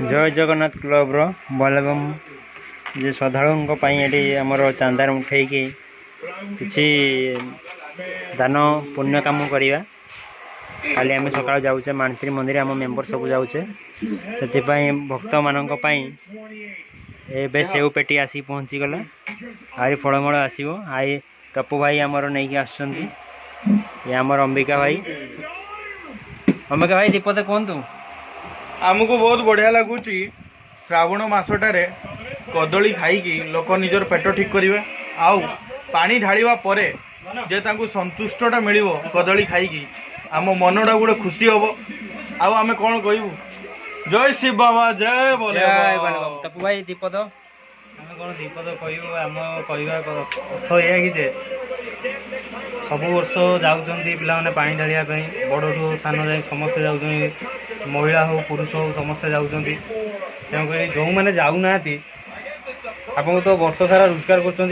जय जगन्नाथ क्लब रो बलगम जे श्रद्धालुओं ये आमर चांदा उठे किसी दान पुण्य काम करवा खाली आम सका जाऊे मानती मंदिर आम मेम्बर सब जाऊे से भक्त मान सेव पेटी आसी पहुँची गला आई फलमूल आसो आई तपु भाई आमर नहीं आसुँच ये आमर अंबिका भाई दीपद कहतु आमको बहुत बढ़िया लगुच श्रावण मसटारे कदली खाई लोक निजर पेट ठीक करेंगे आउ पानी ढालिवा परे जे तांको संतुष्टटा मिल कदली खाई आम मनटा गोटे खुशी हम आम कौन कहू जय शिव बाबा जय बोले तपु भाई दीपद आम कौन दीपद कहू आम कह अर्थ यह कि सब वर्ष जाऊँगी पाने पा ढालिया बड़ू सान जाए समस्ते जाऊँ महिला हो पुरुष हो समस्ते जाऊँगी तेणुक जो मैंने जाऊना आपको तो वर्ष सारा रोजगार कर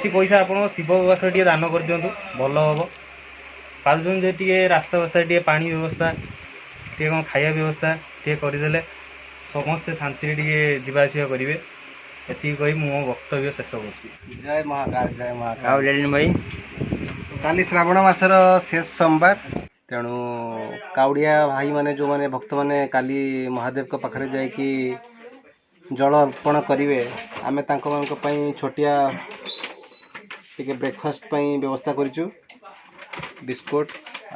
पैसा आप शिव पाखे टे दान कर दिंतु भल हम पार्टी टे रास्ता वास्ता टे पा व्यवस्था टे कौन खाया व्यवस्था टे करदे समस्ते शांति टे जावासवा करेंगे ये कही मो वक्तव्य शेष कर जय महाकाल जय महाकाल भाई काली श्रावण मासर शेष सोमवार तेणु काउड़िया भाई माने जो माने भक्त माने काली महादेव को पाखरे जाए कि जल अर्पण करेंगे आम छोटिया टे ब्रेकफास्ट व्यवस्था करूँ बिस्कुट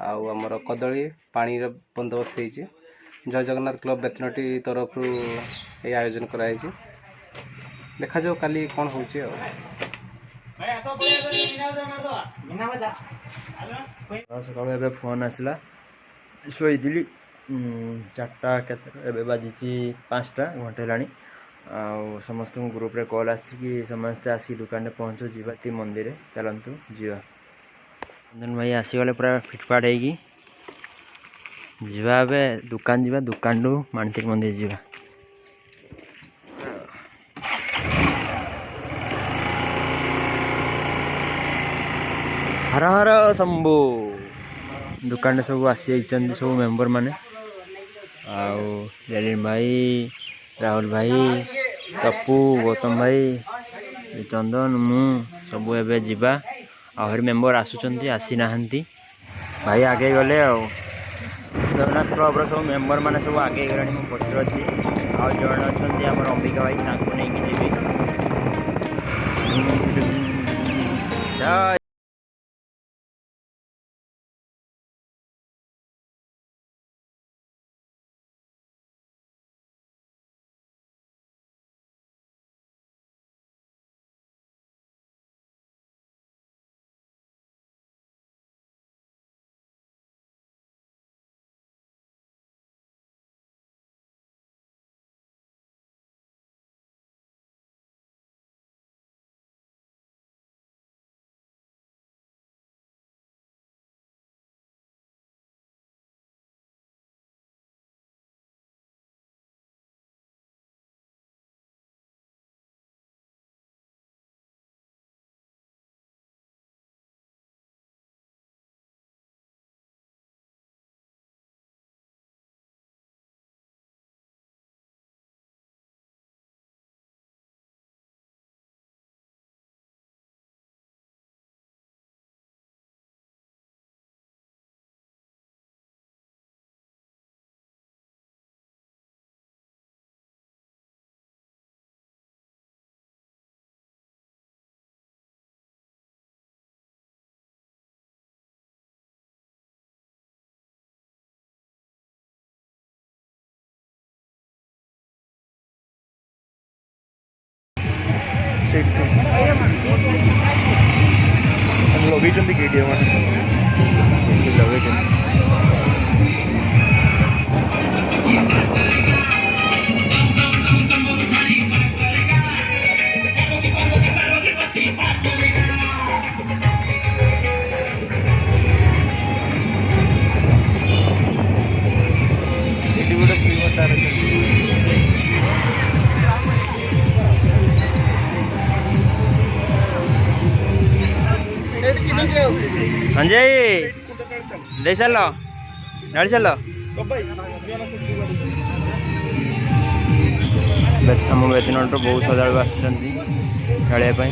आमर कदली पानी बंदोबस्त हो जय जगन्नाथ क्लब बेतनटी तरफ ये आयोजन कराई देखा जाओ काली कौन हो सका फोन आसला शोली 4टा के बाजी 5टा घंटे है समस्त ग्रुप रे कॉल आसिकी समस्ते आसिक दुकान पहुँचो जीवाती मंदिर चलतु जीवा रंजन भाई आसीगले पूरा फिटफाट होगी जीवा दुकान जीवा दुकान टू मानती मंदिर जीवा हर हर शंभु दुकान सब आसी सब मेम्बर माने आलिन भाई राहुल भाई तपु गौतम भाई चंदन मु सब एवं जीवा आहरी मेम्बर आसुंच आसी ना भाई आगे गले जगन्नाथ क्लब सब मेम्बर माने सब आगे गला पचर अच्छी जड़े अच्छा आम अंबिका भाई नहीं जीवी लगे वीडियो हाँ संजय दे चल गाड़ी चल आम बेतनट बहुत श्रद्धा आसपाई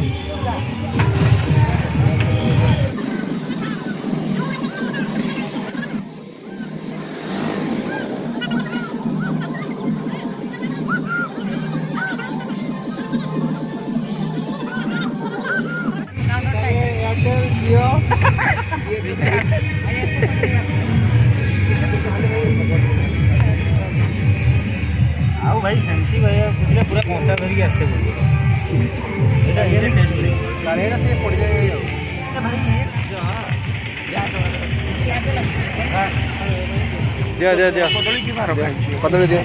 ଆଉ ଭାଇ ସେମିତି ଭାଇ ବୁଝିଲେ ପୁରା କଞ୍ଚା ଧରିକି ଆସିତେ ପଡ଼ିବ ଏଇଟା ଏଇଟା ଟେଷ୍ଟ କାଳିଆଟା ସେ ପଡ଼ିଯାଏ ଆଉ ଦିଅ ଦିଅ ଦିଅ କଦଳୀ ଦିଅ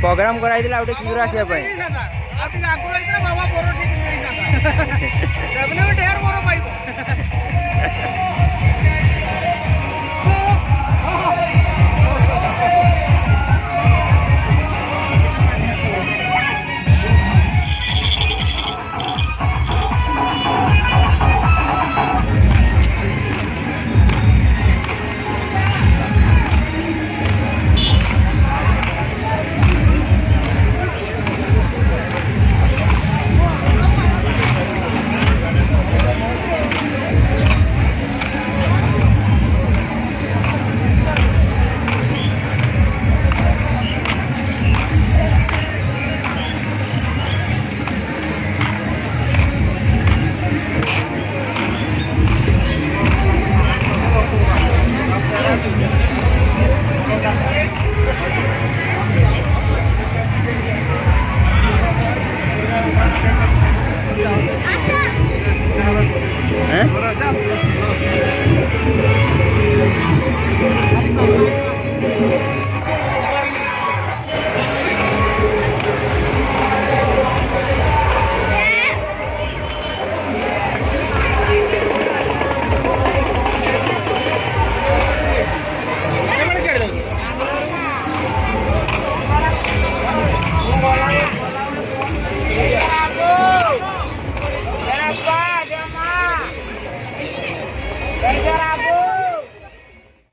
प्रोग्राम कराई गोटे शीघ्र आसवाई बाबा